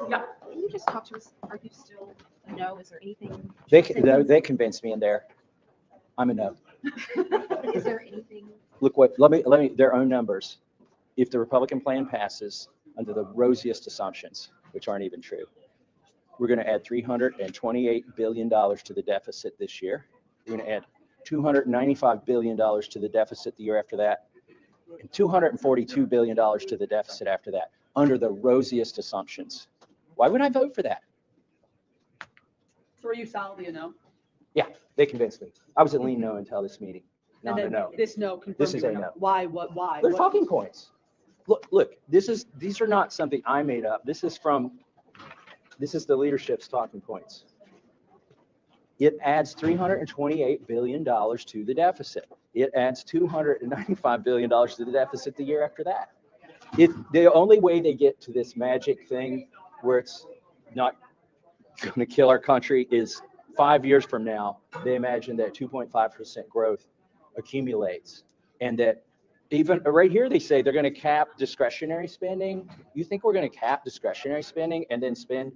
Yeah. Can you just talk to us? Are you still a no? Is there anything? They convinced me in there. I'm a no. Is there anything? Look what, let me, their own numbers. If the Republican plan passes under the rosiest assumptions, which aren't even true, we're going to add $328 billion to the deficit this year. We're going to add $295 billion to the deficit the year after that, and $242 billion to the deficit after that, under the rosiest assumptions. Why would I vote for that? So are you solidly a no? Yeah, they convinced me. I was a lean no until this meeting. Now And I'm a then no. this no confirmed. This is you a were no. Why? Why? They're What- talking points. Look, these are not something I made up. This is the leadership's talking points. It adds $328 billion to the deficit. It adds $295 billion to the deficit the year after that. The only way they get to this magic thing where it's not going to kill our country is 5 years from now, they imagine that 2.5% growth accumulates, and that even right here, they say they're going to cap discretionary spending. You think we're going to cap discretionary spending and then spend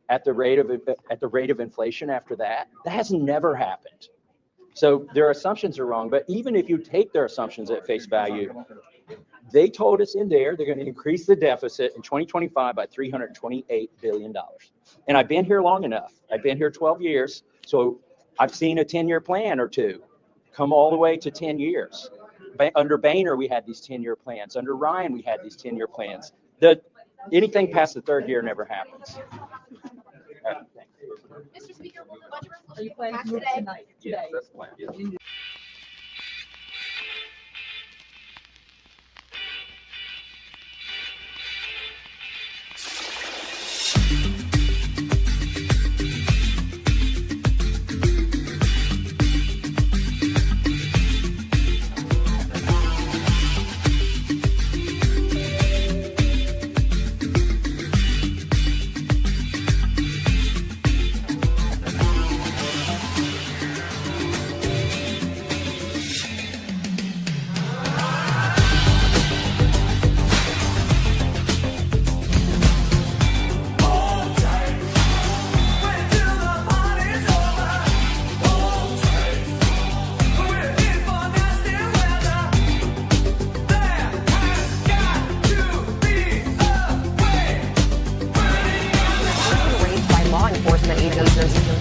at the rate of inflation after that? That has never happened. So their assumptions are wrong. But even if you take their assumptions at face value, they told us in there they're going to increase the deficit in 2025 by $328 billion. And I've been here long enough. I've been here 12 years. So I've seen a 10-year plan or two come all the way to 10 years. Under Boehner, we had these 10-year plans. Under Ryan, we had these 10-year plans. Anything past the third year never happens. Mr. Speaker, will the budget Are you resolution planning pass to move today? tonight? Yes, Today? that's the plan, yes. Raised by law enforcement agencies.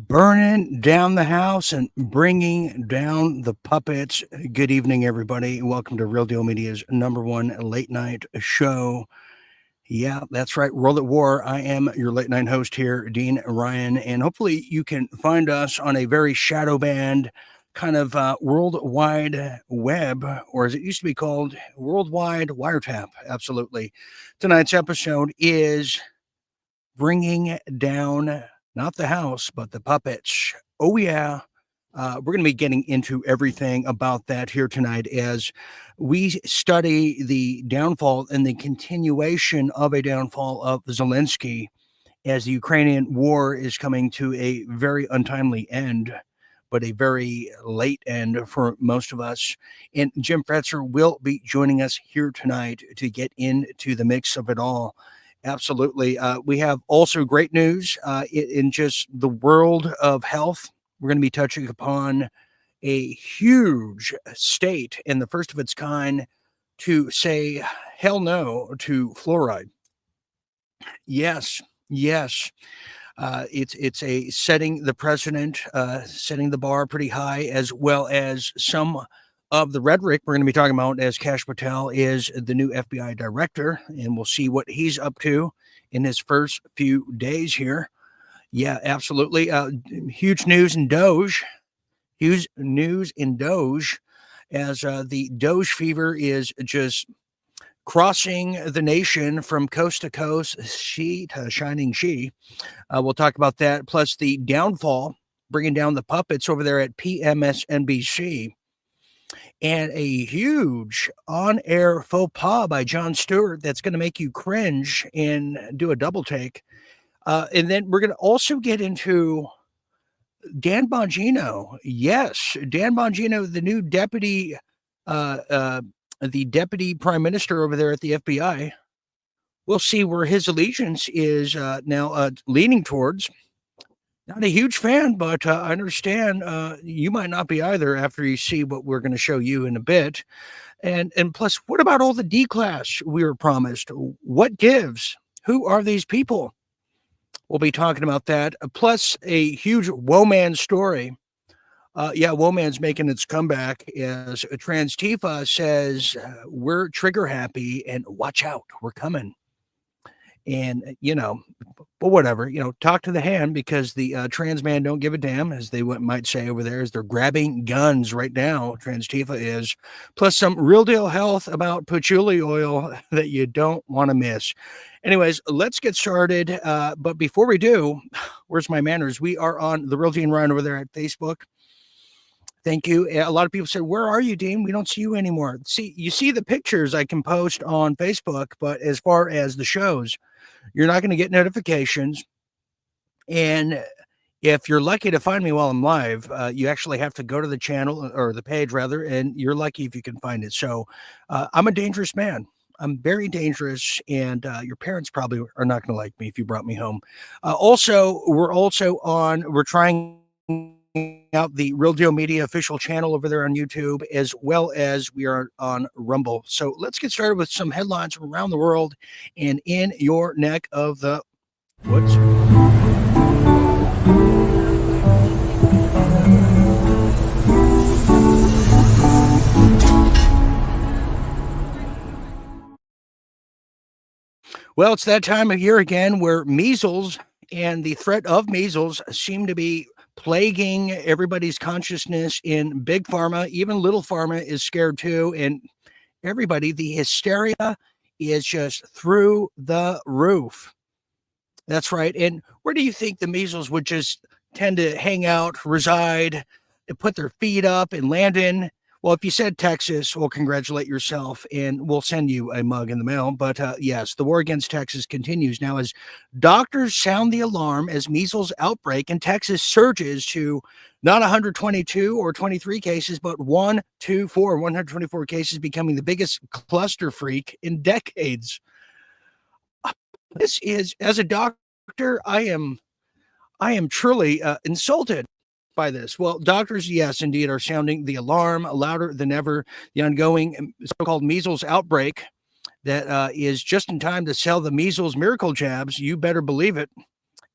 Burning down the house and bringing down the puppets. Good evening, everybody. Welcome to Real Deal Media's #1 late night show. Yeah, that's right. World at War. I am your late night host here, Dean Ryan, and hopefully you can find us on a very shadow band kind of worldwide web, or as it used to be called, worldwide wiretap. Absolutely. Tonight's episode is bringing down not the house, but the puppets. Oh, yeah. We're going to be getting into everything about that here tonight as we study the downfall and the continuation of a downfall of Zelensky as the Ukrainian war is coming to a very untimely end, but a very late end for most of us. And Jim Fetzer will be joining us here tonight to get into the mix of it all. Absolutely. We have also great news in just the world of health. We're going to be touching upon a huge state and the first of its kind to say hell no to fluoride. Yes. It's a setting the precedent, setting the bar pretty high, as well as some of the rhetoric we're going to be talking about, as Kash Patel is the new FBI director, and we'll see what he's up to in his first few days here. Yeah, absolutely. Huge news in DOGE. Huge news in DOGE, as the DOGE fever is just crossing the nation from coast to coast, she to shining she. We'll talk about that, plus the downfall, bringing down the puppets over there at PMSNBC, and a huge on-air faux pas by Jon Stewart that's going to make you cringe and do a double take. And then we're going to also get into Dan Bongino. Yes, Dan Bongino, the new deputy, the deputy prime minister over there at the FBI. We'll see where his allegiance is now leaning towards. Not a huge fan, but I understand you might not be either after you see what we're going to show you in a bit. And plus, what about all the D-class we were promised? What gives? Who are these people? We'll be talking about that. Plus, a huge Woman story. Woman's making its comeback as Trans Tifa says, we're trigger happy and watch out, we're coming. And, but whatever, talk to the hand, because the trans man don't give a damn, as they might say over there, as they're grabbing guns right now. Trans Tifa is, plus some real deal health about patchouli oil that you don't want to miss. Anyways, let's get started. But before we do, where's my manners? We are on The Real Dean Ryan over there at Facebook. Thank you. A lot of people said, where are you, Dean? We don't see you anymore. You see the pictures I can post on Facebook, but as far as the shows, you're not going to get notifications. And if you're lucky to find me while I'm live, you actually have to go to the channel, or the page rather, and you're lucky if you can find it. So I'm a dangerous man. I'm very dangerous, and your parents probably are not going to like me if you brought me home. We're trying out the Real Deal Media official channel over there on YouTube, as well as we are on Rumble. So let's get started with some headlines from around the world and in your neck of the woods. Well, it's that time of year again where measles and the threat of measles seem to be plaguing everybody's consciousness in big pharma. Even little pharma is scared too. And everybody, the hysteria is just through the roof. That's right. And where do you think the measles would just tend to hang out, reside, and put their feet up and land in? Well, if you said Texas, well, congratulate yourself, and we'll send you a mug in the mail. But yes, the war against Texas continues now as doctors sound the alarm as measles outbreak in Texas surges to not 122 or 23 cases, but 124 cases, becoming the biggest cluster freak in decades. This is, as a doctor, I am truly insulted by this. Well, doctors, yes, indeed, are sounding the alarm louder than ever. The ongoing so-called measles outbreak that is just in time to sell the measles miracle jabs, you better believe it,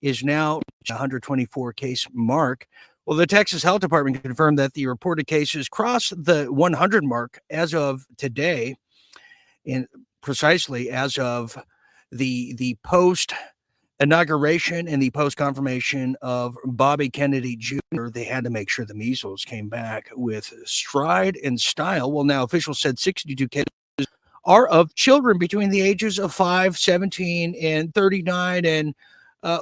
is now 124 case mark. Well, the Texas Health Department confirmed that the reported cases crossed the 100 mark as of today, and precisely as of the post inauguration and the post-confirmation of Bobby Kennedy Jr., they had to make sure the measles came back with stride and style. Well, now officials said 62 cases are of children between the ages of 5, 17, and 39, and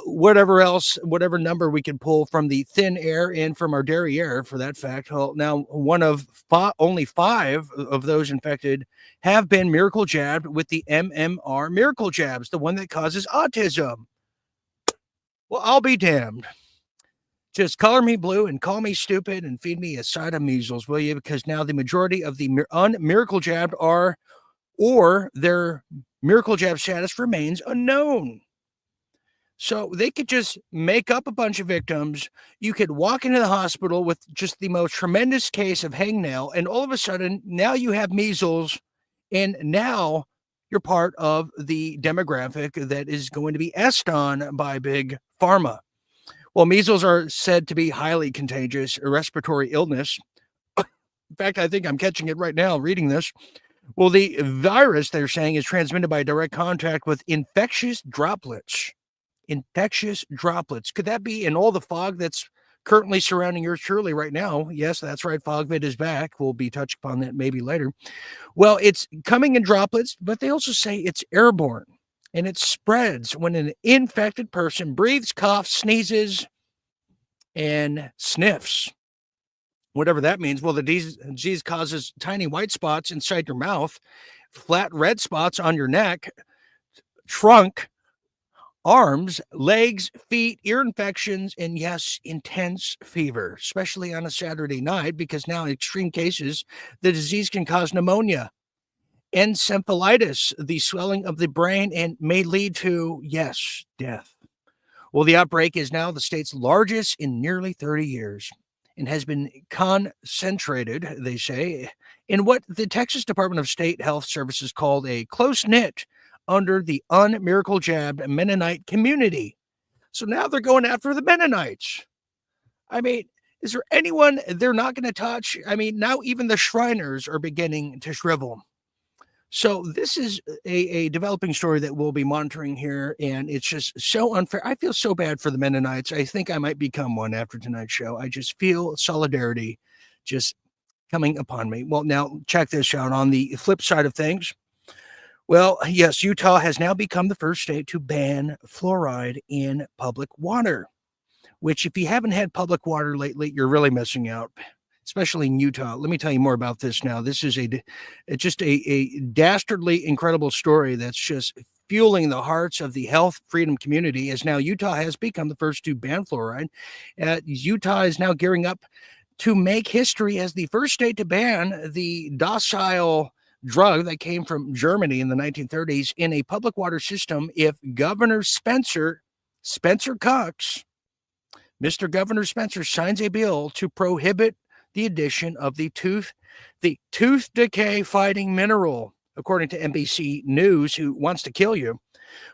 whatever number we can pull from the thin air and from our derriere for that fact. Well, now only 5 of those infected have been miracle jabbed with the MMR miracle jabs, the one that causes autism. Well, I'll be damned. Just color me blue and call me stupid and feed me a side of measles, will you? Because now the majority of the miracle jabbed are, or their miracle jab status remains unknown. So they could just make up a bunch of victims. You could walk into the hospital with just the most tremendous case of hangnail, and all of a sudden, now you have measles, and now you're part of the demographic that is going to be essed on by big pharma. Well, measles are said to be highly contagious, a respiratory illness. In fact, I think I'm catching it right now reading this. Well, the virus, they're saying, is transmitted by direct contact with infectious droplets. Infectious droplets. Could that be in all the fog that's currently surrounding yours truly right now? Yes, that's right. Fogvid is back. We'll be touching upon that maybe later. Well, it's coming in droplets, but they also say it's airborne, and it spreads when an infected person breathes, coughs, sneezes, and sniffs. Whatever that means. Well, the disease causes tiny white spots inside your mouth, flat red spots on your neck, trunk, arms, legs, feet, ear infections, and yes, intense fever, especially on a Saturday night, because now in extreme cases, the disease can cause pneumonia, encephalitis, the swelling of the brain, and may lead to, yes, death. Well, the outbreak is now the state's largest in nearly 30 years and has been concentrated, they say, in what the Texas Department of State Health Services called a close-knit under the un-miracle jabbed Mennonite community. So now they're going after the Mennonites. I mean, is there anyone they're not going to touch? I mean, now even the Shriners are beginning to shrivel. So this is a developing story that we'll be monitoring here, and it's just so unfair. I feel so bad for the Mennonites. I think I might become one after tonight's show. I just feel solidarity just coming upon me. Well, now check this out. On the flip side of things, well, yes, Utah has now become the first state to ban fluoride in public water, which if you haven't had public water lately, you're really missing out, especially in Utah. Let me tell you more about this now. This is just a dastardly, incredible story that's just fueling the hearts of the health freedom community, as now Utah has become the first to ban fluoride. Utah is now gearing up to make history as the first state to ban the docile drug that came from Germany in the 1930s in a public water system if Governor Spencer Cox, Mr. Governor Spencer, signs a bill to prohibit the addition of the tooth decay fighting mineral, according to NBC News, who wants to kill you.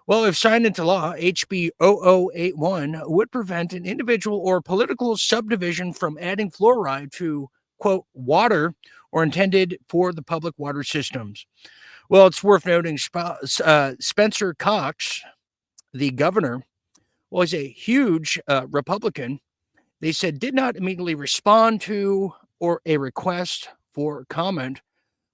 Well, if signed into law, HB 0081 would prevent an individual or political subdivision from adding fluoride to, quote, water or intended for the public water systems. Well, it's worth noting Spencer Cox, the governor, was a huge Republican. They said did not immediately respond to or a request for comment,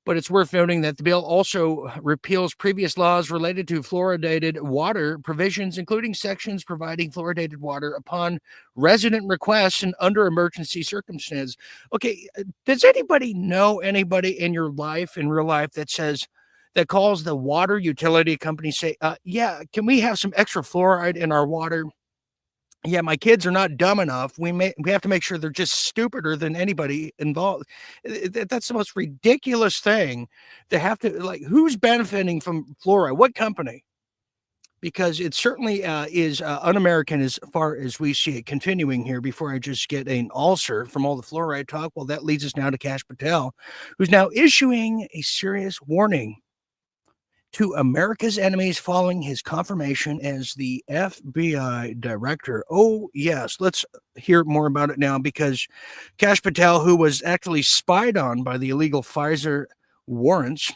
but it's worth noting that the bill also repeals previous laws related to fluoridated water provisions, including sections providing fluoridated water upon resident requests and under emergency circumstances. Okay, does anybody know anybody in your life, in real life, that calls the water utility company, say, yeah, can we have some extra fluoride in our water? Yeah, my kids are not dumb enough. We have to make sure they're just stupider than anybody involved. That's the most ridiculous thing to have to, like, who's benefiting from fluoride? What company? Because it certainly is un-American as far as we see it. Continuing here before I just get an ulcer from all the fluoride talk. Well, that leads us now to Kash Patel, who's now issuing a serious warning to America's enemies following his confirmation as the FBI director. Oh, yes. Let's hear more about it now, because Kash Patel, who was actually spied on by the illegal Pfizer warrants,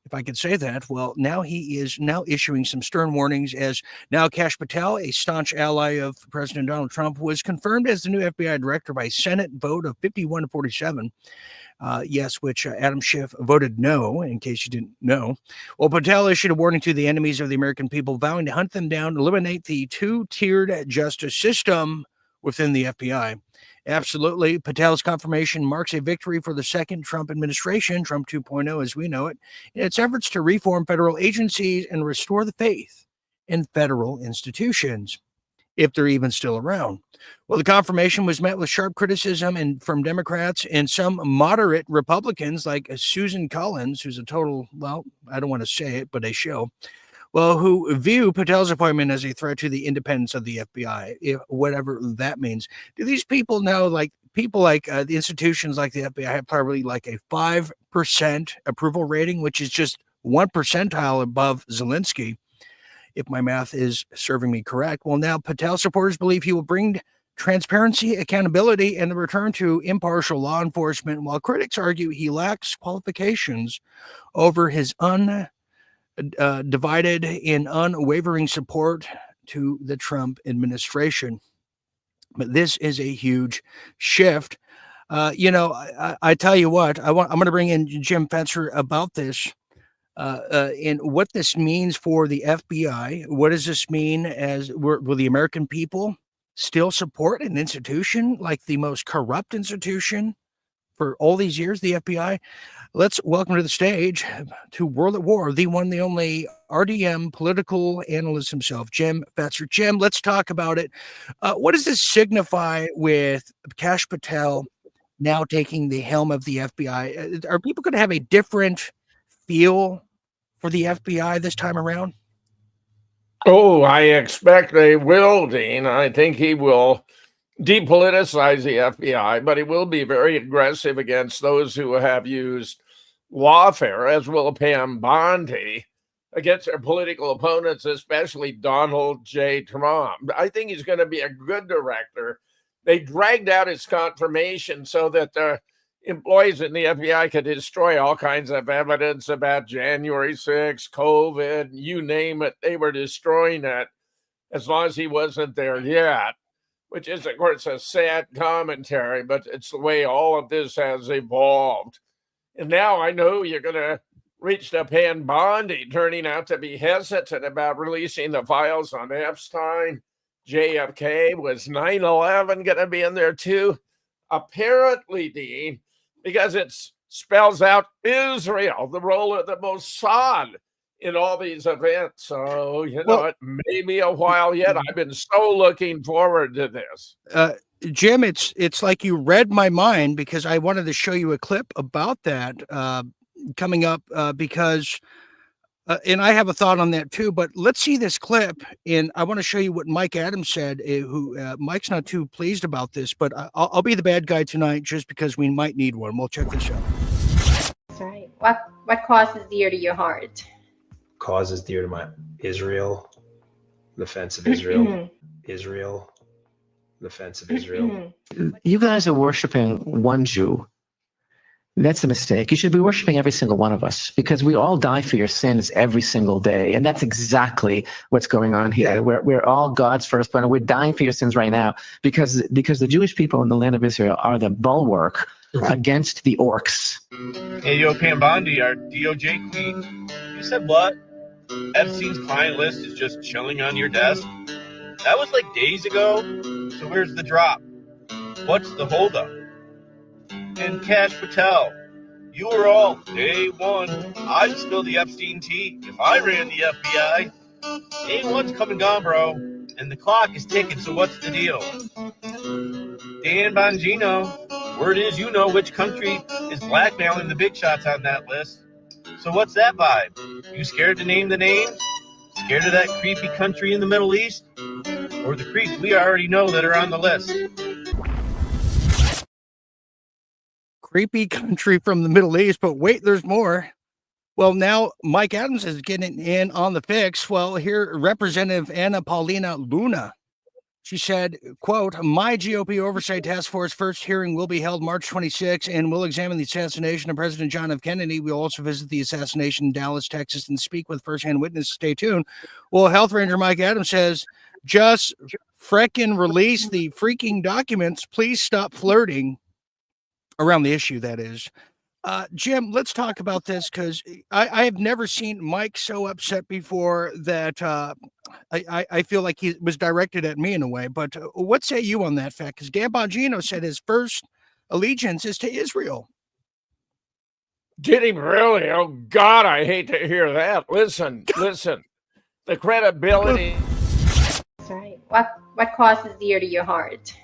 if I could say that, well, now he is now issuing some stern warnings, as now Kash Patel, a staunch ally of President Donald Trump, was confirmed as the new FBI director by Senate vote of 51 to 47. Yes, which Adam Schiff voted no, in case you didn't know. Well, Patel issued a warning to the enemies of the American people, vowing to hunt them down, eliminate the two-tiered justice system within the FBI. Absolutely. Patel's confirmation marks a victory for the second Trump administration, Trump 2.0 as we know it, in its efforts to reform federal agencies and restore the faith in federal institutions, if they're even still around. Well, the confirmation was met with sharp criticism from Democrats and some moderate Republicans like Susan Collins, who's a total, well, I don't want to say it, but a show, well, who view Patel's appointment as a threat to the independence of the FBI, whatever that means. Do these people know, like people like the institutions like the FBI have probably like a 5% approval rating, which is just 1 percentile above Zelensky. if my math is serving me correct. Well, now Patel supporters believe he will bring transparency, accountability, and the return to impartial law enforcement, while critics argue he lacks qualifications over his divided and unwavering support to the Trump administration. But this is a huge shift. I tell you what, I'm going to bring in Jim Fetzer about this and what this means for the FBI. What does this mean will the American people still support an institution like the most corrupt institution for all these years, the FBI? Let's welcome to the stage to World at War, the one, the only RDM political analyst himself, Jim Fetzer. Jim, let's talk about it. What does this signify with Kash Patel now taking the helm of the FBI? Are people going to have a different feel for the FBI this time around? Oh, I expect they will, Dean. I think he will depoliticize the FBI, but he will be very aggressive against those who have used lawfare, as will Pam Bondi, against their political opponents, especially Donald J. Trump. I think he's going to be a good director. They dragged out his confirmation so that the employees in the FBI could destroy all kinds of evidence about January 6th, COVID, you name it. They were destroying it as long as he wasn't there yet, which is, of course, a sad commentary, but it's the way all of this has evolved. And now I know you're going to reach the Pam Bondi, turning out to be hesitant about releasing the files on Epstein. JFK, was 9/11 going to be in there too? Apparently, Dean, because it spells out Israel, the role of the Mossad in all these events. So, it may be a while yet. I've been so looking forward to this. Jim, it's like you read my mind, because I wanted to show you a clip about that coming up because and I have a thought on that too, but let's see this clip, and I want to show you what Mike Adams said, who Mike's not too pleased about this, but I'll be the bad guy tonight just because we might need one. We'll check this out. That's right. What cause is dear to your heart? Cause is dear to my Israel, the defense of Israel, Israel, the defense of Israel. You guys are worshiping one Jew. That's a mistake. You should be worshiping every single one of us, because we all die for your sins every single day. And that's exactly what's going on here. We're all God's firstborn, and we're dying for your sins right now because the Jewish people in the land of Israel are the bulwark against the orcs. Hey, yo, Pam Bondi, our DOJ queen. You said what? Epstein's client list is just chilling on your desk? That was like days ago. So where's the drop? What's the holdup? And Kash Patel, you were all day one. I'd spill the Epstein tea if I ran the FBI. Day one's come and gone, bro, and the clock is ticking, so what's the deal? Dan Bongino, word is you know which country is blackmailing the big shots on that list. So what's that vibe? You scared to name the names? Scared of that creepy country in the Middle East? Or the creeps we already know that are on the list? Creepy country from the Middle East, but wait, there's more. Well, now Mike Adams is getting in on the fix. Well, here, Representative Anna Paulina Luna, she said, quote, my GOP Oversight Task Force first hearing will be held March 26, and we'll examine the assassination of President John F. Kennedy. We'll also visit the assassination in Dallas, Texas, and speak with firsthand witnesses. Stay tuned. Well, Health Ranger Mike Adams says, just frickin' release the freaking documents. Please stop flirting around the issue, that is. Jim, let's talk about this, because I have never seen Mike so upset before that I feel like he was directed at me in a way. But what say you on that fact? Because Dan Bongino said his first allegiance is to Israel. Did he really? Oh, God, I hate to hear that. Listen. The credibility. That's right. What cause is dear to your heart?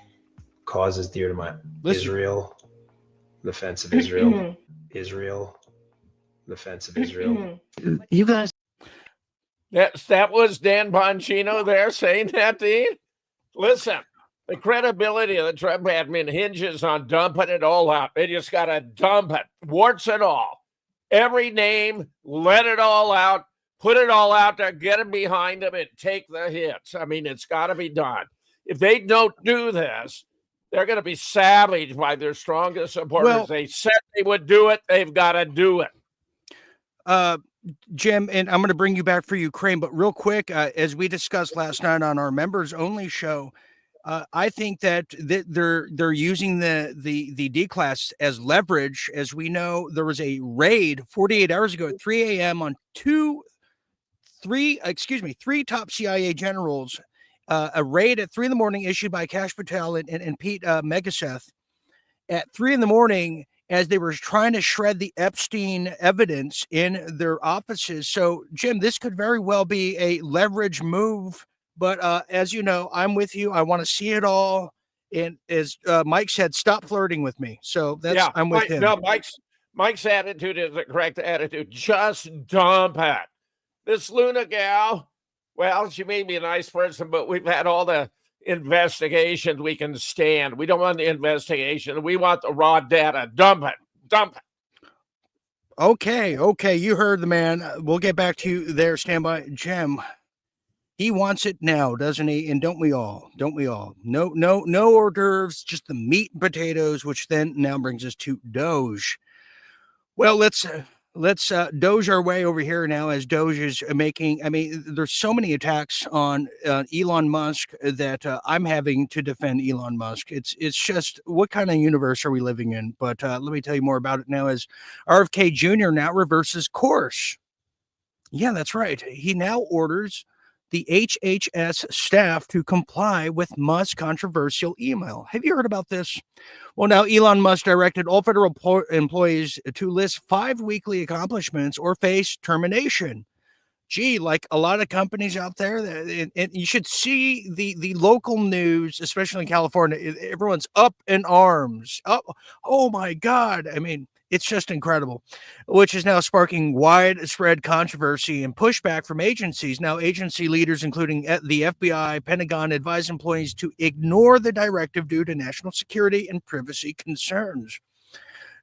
Cause is dear to my Israel, the defense of Israel, Israel, the defense of Israel. You guys. That was Dan Bongino there saying that, Dean? Listen, the credibility of the Trump admin hinges on dumping it all out. They just got to dump it, warts and all. Every name, let it all out. put it all out there, get them behind them, and take the hits. I mean, it's got to be done. If they don't do this, they're going to be savaged by their strongest supporters. Well, they said they would do it. They've got to do it. Jim, and I'm going to bring you back for Ukraine, but real quick, as we discussed last night on our members only show, I think that they're using the D class as leverage. As we know, there was a raid 48 hours ago at 3 a.m. on three top CIA generals. A raid at 3 a.m. issued by Kash Patel and Pete Megaseth at 3 a.m. as they were trying to shred the Epstein evidence in their offices. So, Jim, this could very well be a leverage move. But as you know, I'm with you. I want to see it all. And as Mike said, stop flirting with me. So I'm with him. No, Mike's attitude is the correct attitude. Just dump it. This Luna gal, well, she may be a nice person, but we've had all the investigations we can stand. We don't want the investigation. We want the raw data. Dump it. Okay. You heard the man. We'll get back to you there. Stand by. Jim, he wants it now, doesn't he? And don't we all? No hors d'oeuvres, just the meat and potatoes, which then now brings us to DOGE. Well, let's Doge our way over here now, as Doge is making. I mean, there's so many attacks on Elon Musk that I'm having to defend Elon Musk. It's just, what kind of universe are we living in? But let me tell you more about it now, as RFK Jr. now reverses course. Yeah, that's right. He now orders the HHS staff to comply with Musk's controversial email. Have you heard about this? Well, now Elon Musk directed all federal employees to list 5 weekly accomplishments or face termination. Gee, like a lot of companies out there, and you should see the local news, especially in California. Everyone's up in arms. Oh my God. I mean, it's just incredible, which is now sparking widespread controversy and pushback from agencies. Now, agency leaders, including the FBI, Pentagon, advise employees to ignore the directive due to national security and privacy concerns.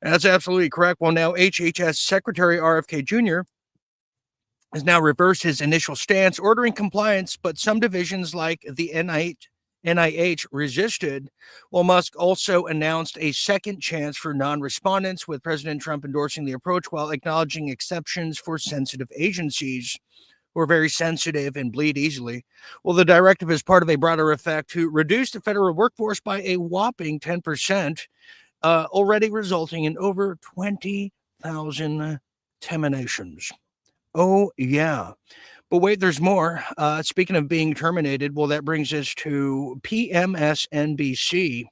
That's absolutely correct. Well, now HHS Secretary RFK Jr. has now reversed his initial stance, ordering compliance, but some divisions like the NIH resisted. Well, Musk also announced a second chance for non-respondents, with President Trump endorsing the approach while acknowledging exceptions for sensitive agencies who are very sensitive and bleed easily. Well, the directive is part of a broader effect to reduce the federal workforce by a whopping 10%, already resulting in over 20,000 terminations. Oh, yeah. But wait, there's more. Speaking of being terminated, well, that brings us to PMSNBC,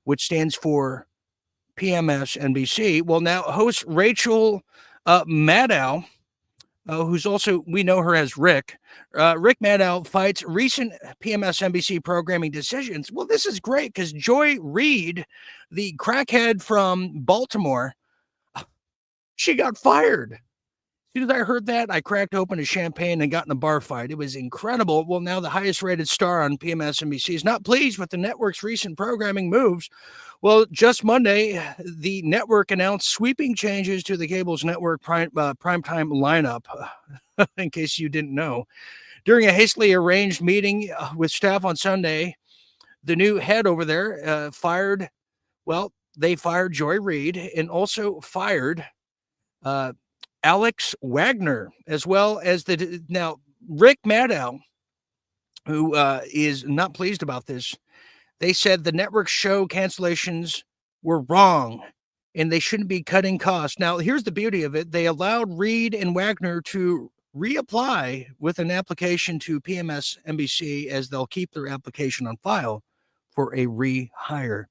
which stands for PMSNBC. Well, now host Rachel Maddow, who's also, we know her as Rick. Rick Maddow fights recent PMSNBC programming decisions. Well, this is great because Joy Reid, the crackhead from Baltimore, she got fired. As soon as I heard that, I cracked open a champagne and got in a bar fight. It was incredible. Well, now the highest rated star on PMSNBC is not pleased with the network's recent programming moves. Well, just Monday, the network announced sweeping changes to the cable's network primetime lineup, in case you didn't know. During a hastily arranged meeting with staff on Sunday, the new head over there they fired Joy Reid and also fired Alex Wagner, as well as now Rick Maddow, who is not pleased about this. They said the network show cancellations were wrong and they shouldn't be cutting costs. Now, here's the beauty of it. They allowed Reid and Wagner to reapply with an application to PMSNBC, as they'll keep their application on file for a rehire.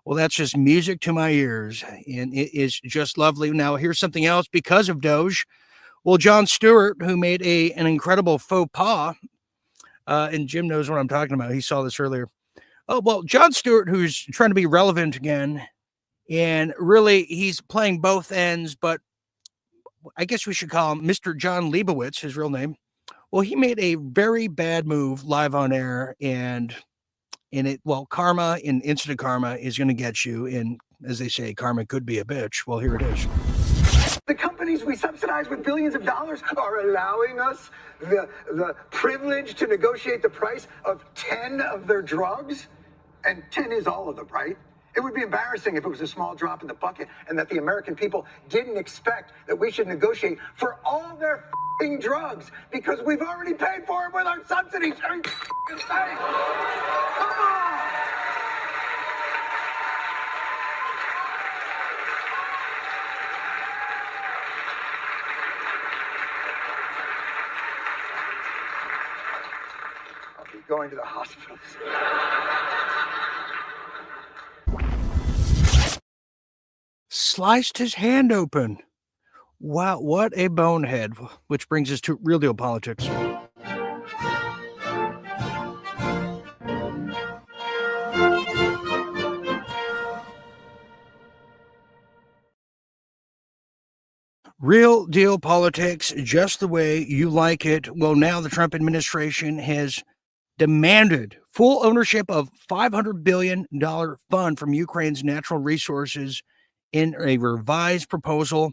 Well, that's just music to my ears, and it is just lovely. Now, here's something else because of Doge. Well, Jon Stewart, who made an incredible faux pas, and Jim knows what I'm talking about. He saw this earlier. Oh, well, Jon Stewart, who's trying to be relevant again, and really he's playing both ends, but I guess we should call him Mr. John Leibowitz, his real name. Well, he made a very bad move live on air, and karma and instant karma is going to get you. And as they say, karma could be a bitch. Well, here it is. The companies we subsidize with billions of dollars are allowing us the privilege to negotiate the price of 10 of their drugs. And 10 is all of them, right? It would be embarrassing if it was a small drop in the bucket and that the American people didn't expect that we should negotiate for all their f***ing drugs because we've already paid for it with our subsidies. Are you f***ing kidding? Come on! I'll be going to the hospitals. Sliced his hand open. Wow, what a bonehead. Which brings us to Real Deal Politics. Real Deal Politics, just the way you like it. Well, now the Trump administration has demanded full ownership of $500 billion fund from Ukraine's natural resources in a revised proposal,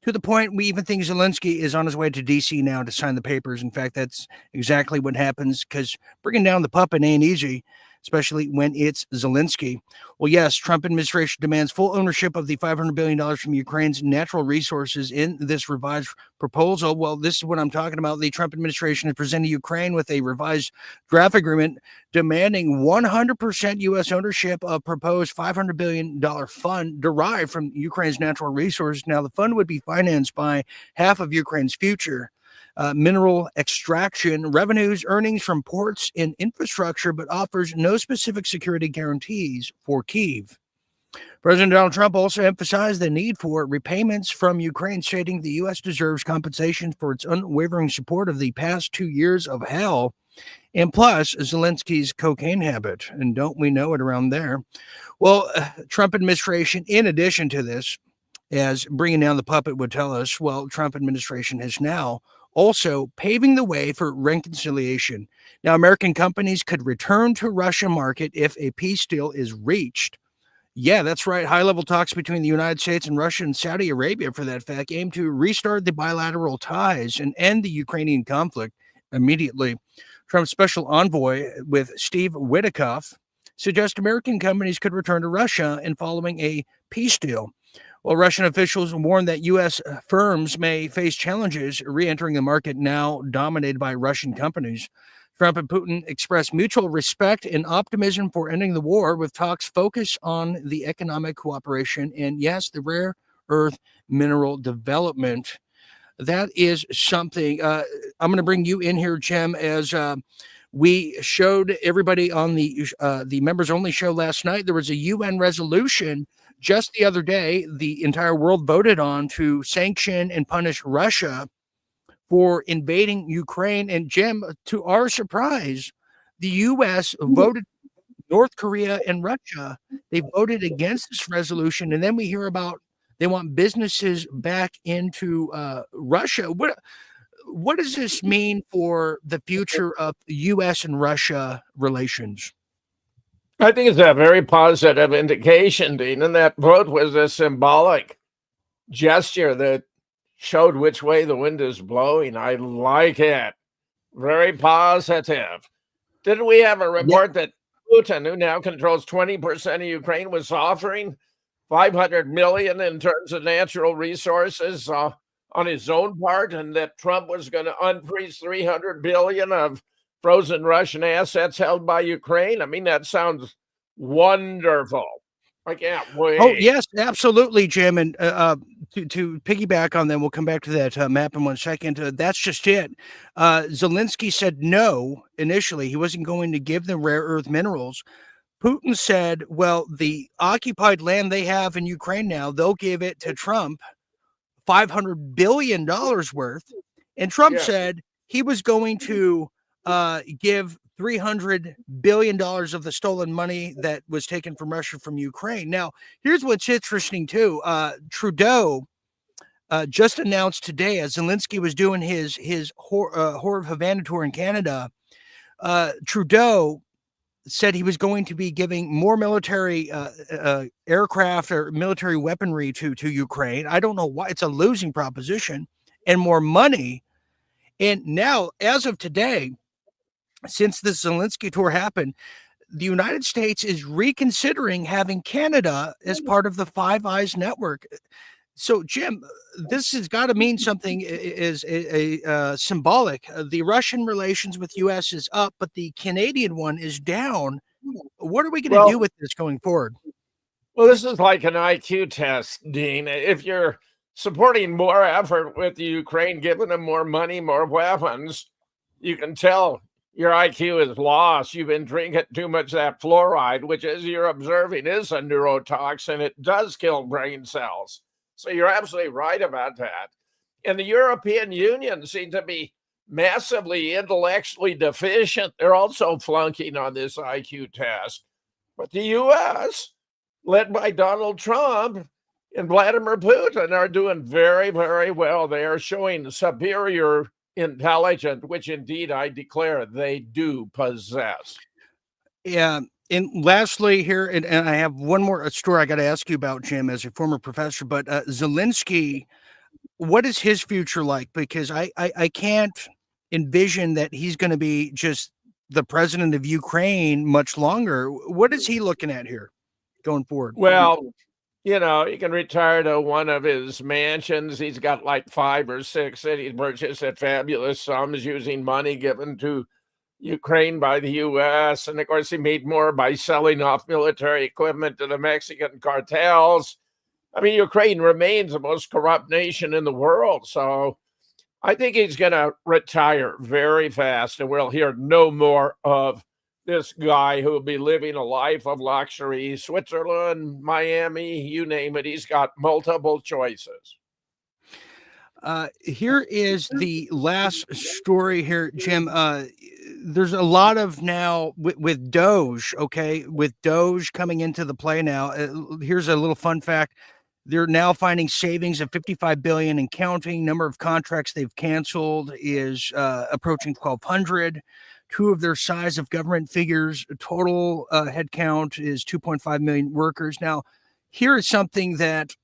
to the point we even think Zelensky is on his way to D.C. now to sign the papers. In fact, that's exactly what happens, because bringing down the puppet ain't easy, especially when it's Zelensky. Well, yes, Trump administration demands full ownership of the $500 billion from Ukraine's natural resources in this revised proposal. Well, this is what I'm talking about. The Trump administration has presented Ukraine with a revised draft agreement demanding 100% U.S. ownership of proposed $500 billion fund derived from Ukraine's natural resources. Now, the fund would be financed by half of Ukraine's future mineral extraction revenues, earnings from ports and infrastructure, but offers no specific security guarantees for Kyiv. President Donald Trump also emphasized the need for repayments from Ukraine, stating the U.S. deserves compensation for its unwavering support of the past 2 years of hell, and plus Zelensky's cocaine habit. And don't we know it around there? Well, Trump administration, in addition to this, as bringing down the puppet would tell us, well, Trump administration has now also paving the way for reconciliation. Now, American companies could return to Russia market if a peace deal is reached. Yeah, that's right. High-level talks between the United States and Russia and Saudi Arabia, for that fact, aim to restart the bilateral ties and end the Ukrainian conflict immediately. Trump's special envoy with Steve Witkoff suggests American companies could return to Russia and following a peace deal. Well, Russian officials warn that U.S. firms may face challenges re-entering the market now dominated by Russian companies. Trump and Putin expressed mutual respect and optimism for ending the war, with talks focused on the economic cooperation and, yes, the rare earth mineral development. That is something. I'm going to bring you in here, Jim, as we showed everybody on the members-only show last night. There was a UN resolution just the other day the entire world voted on to sanction and punish Russia for invading Ukraine. And Jim, to our surprise, the U.S. voted North Korea and Russia. They voted against this resolution. And then we hear about they want businesses back into Russia. What does this mean for the future of U.S. and Russia relations? I think it's a very positive indication, Dean, and that vote was a symbolic gesture that showed which way the wind is blowing. I like it. Very positive. Didn't we have a report that Putin, who now controls 20% of Ukraine, was offering $500 million in terms of natural resources on his own part, and that Trump was going to unfreeze $300 billion of frozen Russian assets held by Ukraine? I mean, that sounds wonderful. I can't wait. Oh, yes, absolutely, Jim. And to piggyback on that, we'll come back to that map in 1 second. That's just it. Zelensky said no initially. He wasn't going to give them rare earth minerals. Putin said, well, the occupied land they have in Ukraine now, they'll give it to Trump, $500 billion worth. And Trump said he was going to give $300 billion of the stolen money that was taken from Russia from Ukraine. Now, here's what's interesting, too. Trudeau just announced today, as Zelensky was doing his Horde of Havana tour in Canada, Trudeau said he was going to be giving more military aircraft or military weaponry to Ukraine. I don't know why. It's a losing proposition, and more money. And now, as of today, since the Zelensky tour happened, the United States is reconsidering having Canada as part of the Five Eyes network. So, Jim, this has got to mean something. Is a symbolic. The Russian relations with U.S. is up, but the Canadian one is down. What are we going to do with this going forward? Well, this is like an IQ test, Dean. If you're supporting more effort with Ukraine, giving them more money, more weapons, you can tell your IQ is lost. You've been drinking too much of that fluoride, which, as you're observing, is a neurotoxin. It does kill brain cells. So you're absolutely right about that. And the European Union seems to be massively intellectually deficient. They're also flunking on this IQ test. But the U.S., led by Donald Trump and Vladimir Putin, are doing very, very well. They are showing superior intelligence, which indeed I declare they do possess. Yeah. And lastly here, and I have one more story I got to ask you about, Jim, as a former professor, but Zelensky, what is his future like? Because I can't envision that he's going to be just the president of Ukraine much longer. What is he looking at here going forward? Well, you know, he can retire to one of his mansions. He's got like 5 or 6 that he's purchased at fabulous sums using money given to Ukraine by the U.S. And of course, he made more by selling off military equipment to the Mexican cartels. I mean, Ukraine remains the most corrupt nation in the world. So I think he's going to retire very fast, and we'll hear no more of this guy who will be living a life of luxury. Switzerland, Miami, you name it. He's got multiple choices. Here is the last story here, Jim. There's a lot of now with DOGE, okay, with DOGE coming into the play now. Here's a little fun fact. They're now finding savings of $55 billion and counting. Number of contracts they've canceled is approaching 1,200. 2 of their size of government figures. Total headcount is 2.5 million workers. Now, here is something that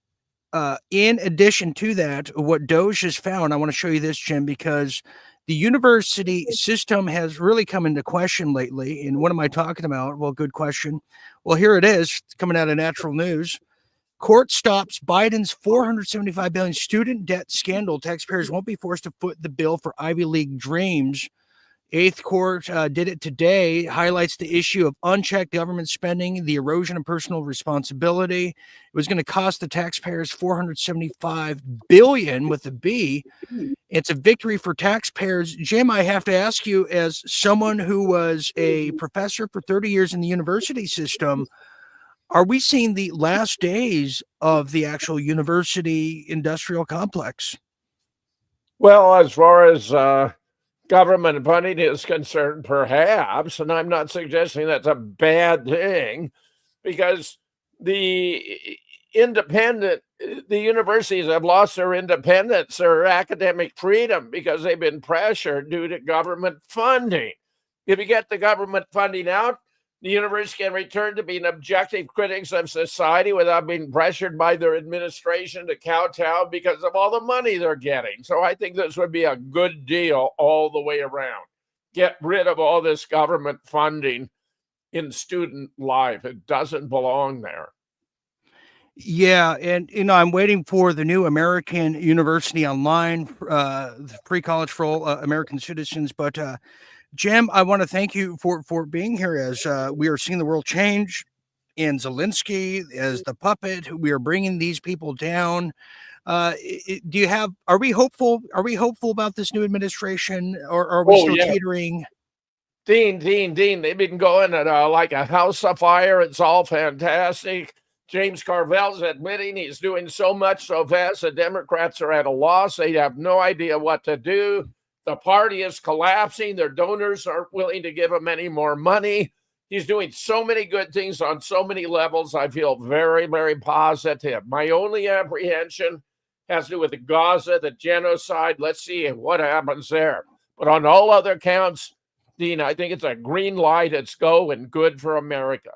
in addition to that, what DOGE has found, I want to show you this, Jim, because the university system has really come into question lately. And what am I talking about? Well, good question. Well, here it is. It's coming out of Natural News. Court stops Biden's $475 billion student debt scandal. Taxpayers won't be forced to foot the bill for Ivy League dreams. Eighth Court did it today, highlights the issue of unchecked government spending, the erosion of personal responsibility. It was going to cost the taxpayers $475 billion with a B. It's a victory for taxpayers. Jim, I have to ask you, as someone who was a professor for 30 years in the university system, are we seeing the last days of the actual university industrial complex? Well, as far as government funding is concerned, perhaps, and I'm not suggesting that's a bad thing, because the universities have lost their independence, their academic freedom, because they've been pressured due to government funding. If you get the government funding out, the university can return to being objective critics of society without being pressured by their administration to kowtow because of all the money they're getting. So I think this would be a good deal all the way around. Get rid of all this government funding in student life. It doesn't belong there. Yeah, and I'm waiting for the new American University Online, free college for all American citizens. But Jim, I want to thank you for being here as we are seeing the world change, and Zelensky as the puppet. We are bringing these people down. Are we hopeful? Are we hopeful about this new administration, or are we still teetering? Dean, they've been going at like a house afire. It's all fantastic. James Carville's admitting he's doing so much so fast the Democrats are at a loss. They have no idea what to do. The party is collapsing. Their donors aren't willing to give him any more money. He's doing so many good things on so many levels. I feel very, very positive. My only apprehension has to do with the Gaza, the genocide. Let's see what happens there. But on all other counts, Dean, I think it's a green light. It's go and good for America.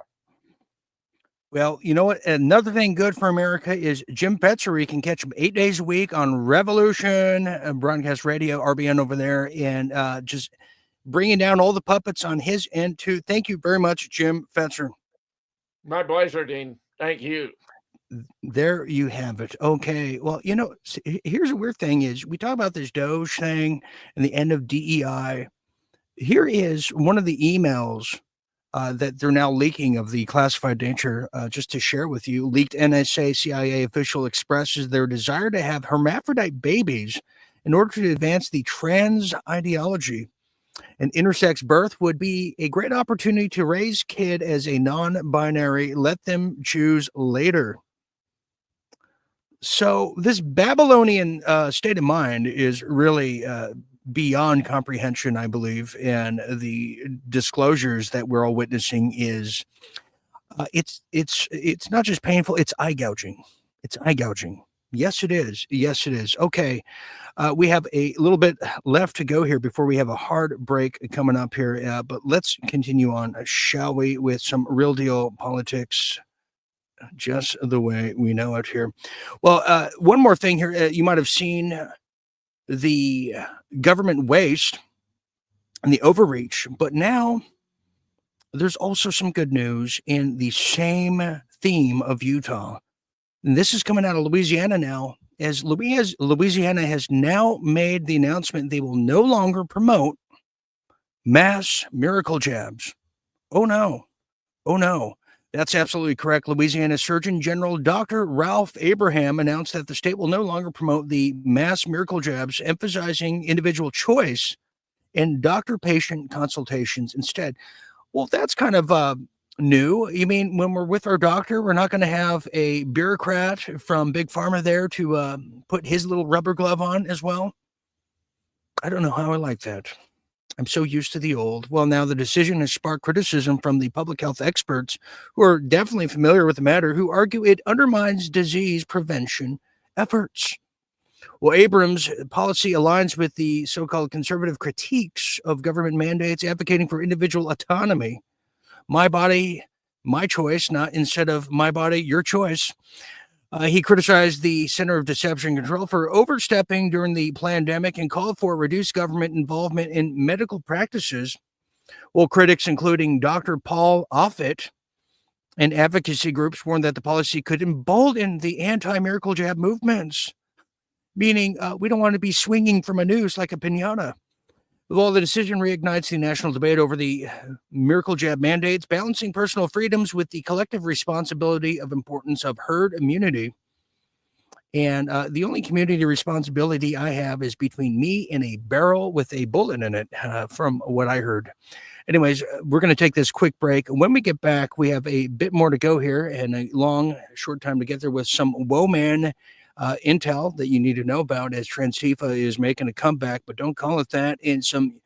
Well, you know what? Another thing good for America is Jim Fetzer. You can catch him 8 days a week on Revolution Broadcast Radio, RBN over there, and just bringing down all the puppets on his end too. Thank you very much, Jim Fetzer. My pleasure, Dean. Thank you. There you have it. Okay. Well, you know, here's a weird thing is we talk about this DOGE thing and the end of DEI. Here is one of the emails that they're now leaking of the classified nature, just to share with you. Leaked NSA CIA official expresses their desire to have hermaphrodite babies in order to advance the trans ideology. An intersex birth would be a great opportunity to raise kid as a non-binary. Let them choose later. So this Babylonian state of mind is really beyond comprehension, I believe, and the disclosures that we're all witnessing is it's not just painful, it's eye gouging. It's eye gouging. Yes, it is. Yes, it is. Okay. We have a little bit left to go here before we have a hard break coming up here. But let's continue on, shall we, with some real deal politics, just the way we know it here. Well, one more thing here. You might have seen the government waste and the overreach, but now there's also some good news in the same theme of Utah. And this is coming out of Louisiana now, as Louisiana has now made the announcement they will no longer promote mass miracle jabs. Oh no. Oh no. That's absolutely correct. Louisiana Surgeon General Dr. Ralph Abraham announced that the state will no longer promote the mass miracle jabs, emphasizing individual choice and doctor-patient consultations instead. Well, that's kind of new. You mean when we're with our doctor, we're not going to have a bureaucrat from Big Pharma there to put his little rubber glove on as well? I don't know how I like that. I'm so used to the old. Well, now the decision has sparked criticism from the public health experts who are definitely familiar with the matter, who argue it undermines disease prevention efforts. Well, Abrams' policy aligns with the so-called conservative critiques of government mandates advocating for individual autonomy. My body, my choice, not instead of my body, your choice. He criticized the Center of Deception and Control for overstepping during the pandemic and called for reduced government involvement in medical practices. Well, critics, including Dr. Paul Offit and advocacy groups, warned that the policy could embolden the anti-miracle jab movements, meaning we don't want to be swinging from a noose like a piñata. Well, the decision reignites the national debate over the miracle jab mandates, balancing personal freedoms with the collective responsibility of importance of herd immunity. And the only community responsibility I have is between me and a barrel with a bullet in it, from what I heard. Anyways, we're going to take this quick break. When we get back, we have a bit more to go here and a short time to get there with some woe man intel that you need to know about as Transifa is making a comeback, but don't call it that. And some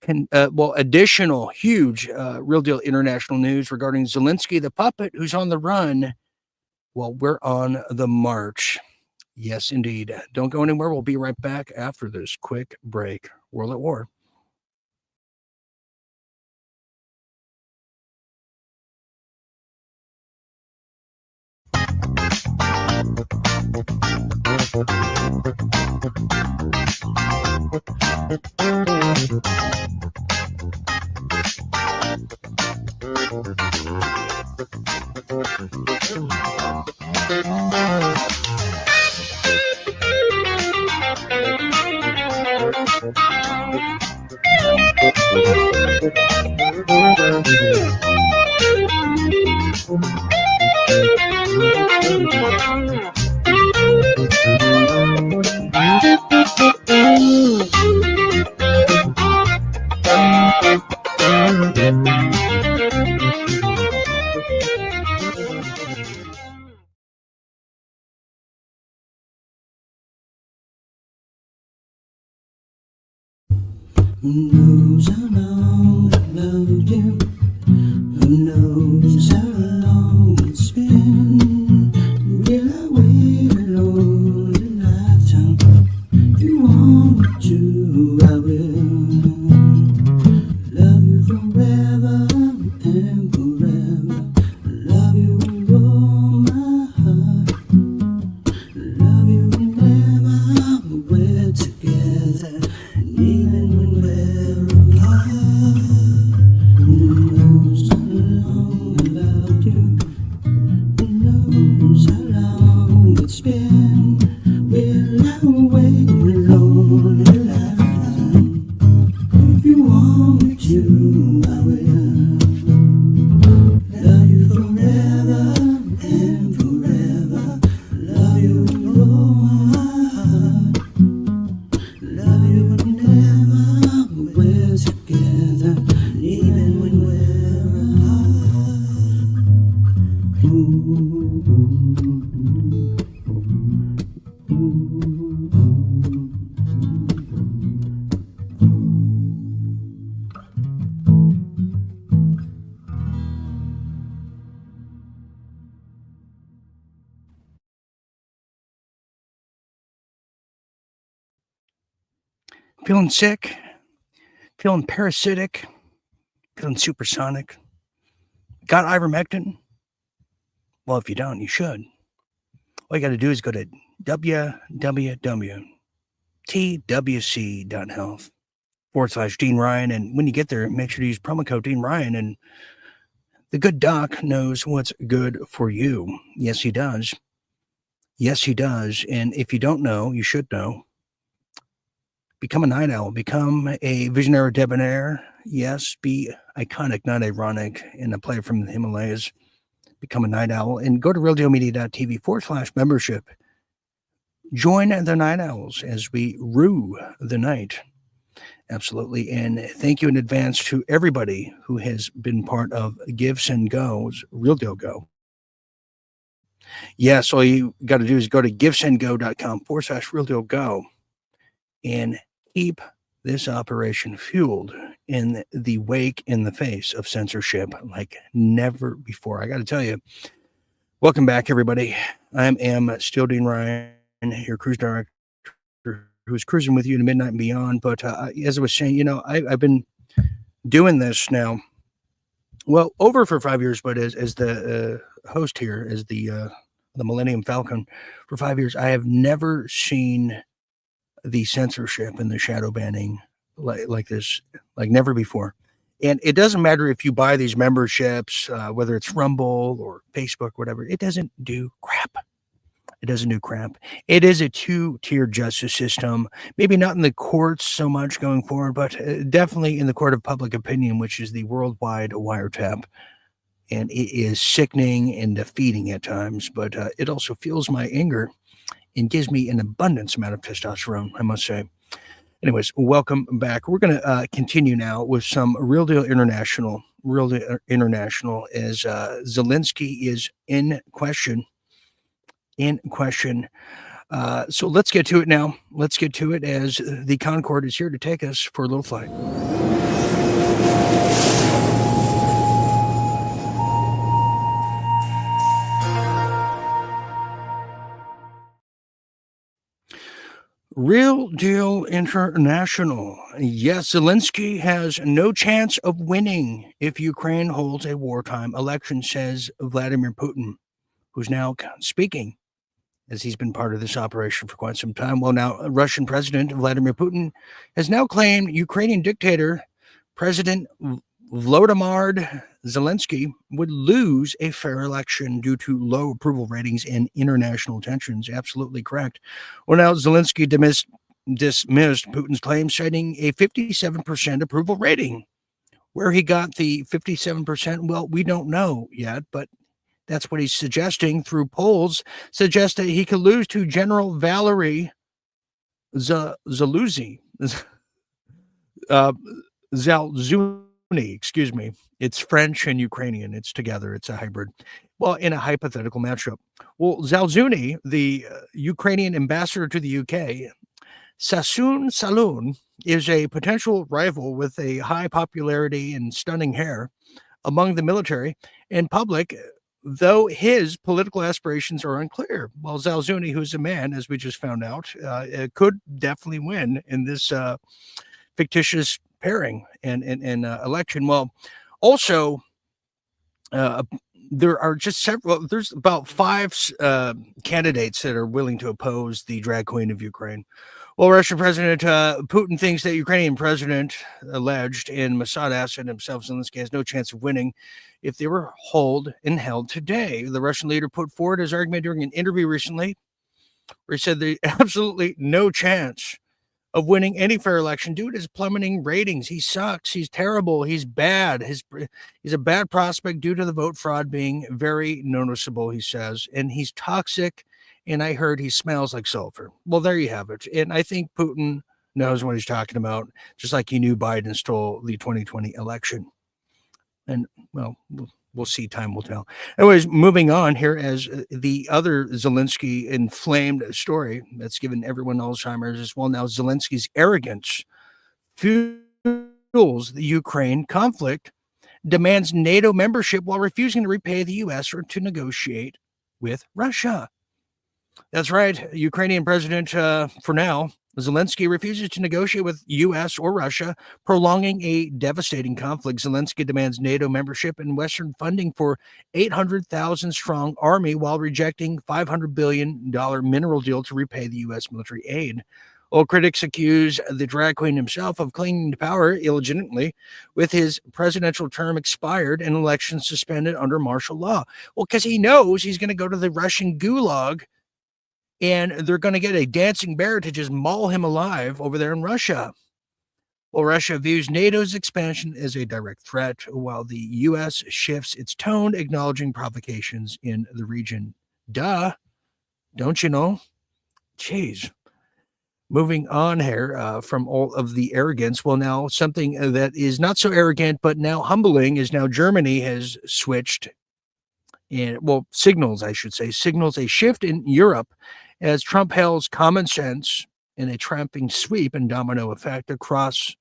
additional huge real deal international news regarding Zelensky, the puppet who's on the run while we're on the march. Yes, indeed. Don't go anywhere. We'll be right back after this quick break. World at War. Who knows how long I've loved you? Who knows how long it's been? Will I wait a lonely lifetime? If you want me to, I will. Love Feeling sick? Feeling parasitic? Feeling supersonic? Got ivermectin? Well, if you don't, you should. All you got to do is go to www.twc.health/Dean Ryan. And when you get there, make sure to use promo code Dean Ryan. And the good doc knows what's good for you. Yes, he does. Yes, he does. And if you don't know, you should know. Become a night owl. Become a visionary debonair. Yes, be iconic, not ironic, and a player from the Himalayas. Become a night owl and go to realdealmedia.tv/membership. Join the night owls as we rue the night. Absolutely. And thank you in advance to everybody who has been part of Give, Send, Go's Real Deal Go. Yes, all you got to do is go to givesendgo.com/Real Deal Go and keep this operation fueled in the wake, in the face of censorship like never before. I got to tell you, welcome back, everybody. I am still Dean Ryan, your cruise director, who's cruising with you to midnight and beyond. But as I was saying, I've been doing this now, well, over for 5 years, but as the host here, as the Millennium Falcon for 5 years, I have never seen the censorship and the shadow banning like this, like never before. And it doesn't matter if you buy these memberships, whether it's Rumble or Facebook, whatever, it doesn't do crap. It doesn't do crap. It is a two-tier justice system, maybe not in the courts so much going forward, but definitely in the court of public opinion, which is the worldwide wiretap. And it is sickening and defeating at times, but it also fuels my anger and gives me an abundance amount of testosterone, I must say. Anyways, welcome back. We're going to continue now with some Real Deal International, as Zelensky is in question. So let's get to it now. Let's get to it as the Concorde is here to take us for a little flight. Real Deal International. Yes, Zelensky has no chance of winning if Ukraine holds a wartime election, says Vladimir Putin, who's now speaking, as he's been part of this operation for quite some time. Well, now Russian President Vladimir Putin has now claimed Ukrainian dictator President Volodymyr Zelensky would lose a fair election due to low approval ratings and international tensions. Absolutely correct. Well, now Zelensky dismissed Putin's claim, citing a 57% approval rating. Where he got the 57%, well, we don't know yet, but that's what he's suggesting through polls, suggest that he could lose to General Valery Zaluzny. Excuse me. It's French and Ukrainian. It's together. It's a hybrid. Well, in a hypothetical matchup. Well, Zaluzny, the Ukrainian ambassador to the UK, Sassoon Saloon, is a potential rival with a high popularity and stunning hair among the military and public, though his political aspirations are unclear. While Zaluzny, who's a man, as we just found out, could definitely win in this fictitious pairing and election. Well, also, there are just several, there's about 5 candidates that are willing to oppose the drag queen of Ukraine. Well, Russian President Putin thinks that Ukrainian president alleged and Mossad Assad himself, Zelensky, has no chance of winning if they were held today. The Russian leader put forward his argument during an interview recently where he said there's absolutely no chance of winning any fair election due to his plummeting ratings. He sucks. He's terrible. He's bad. He's a bad prospect due to the vote fraud being very noticeable, he says. And he's toxic. And I heard he smells like sulfur. Well, there you have it. And I think Putin knows what he's talking about, just like he knew Biden stole the 2020 election. And, well, we'll see. Time will tell. Anyways, moving on here as the other Zelensky inflamed story that's given everyone Alzheimer's as well. Now, Zelensky's arrogance fuels the Ukraine conflict, demands NATO membership while refusing to repay the U.S. or to negotiate with Russia. That's right. Ukrainian president, for now, Zelensky refuses to negotiate with U.S. or Russia, prolonging a devastating conflict. Zelensky demands NATO membership and Western funding for 800,000 strong army while rejecting $500 billion mineral deal to repay the U.S. military aid. Well, critics accuse the drag queen himself of clinging to power illegitimately with his presidential term expired and elections suspended under martial law. Well, because he knows he's going to go to the Russian gulag and they're going to get a dancing bear to just maul him alive over there in Russia. Well, Russia views NATO's expansion as a direct threat, while the U.S. shifts its tone, acknowledging provocations in the region. Duh. Don't you know? Jeez. Moving on here from all of the arrogance. Well, now something that is not so arrogant, but now humbling is now Germany has switched and, well, signals a shift in Europe as Trump hails common sense in a tramping sweep and domino effect across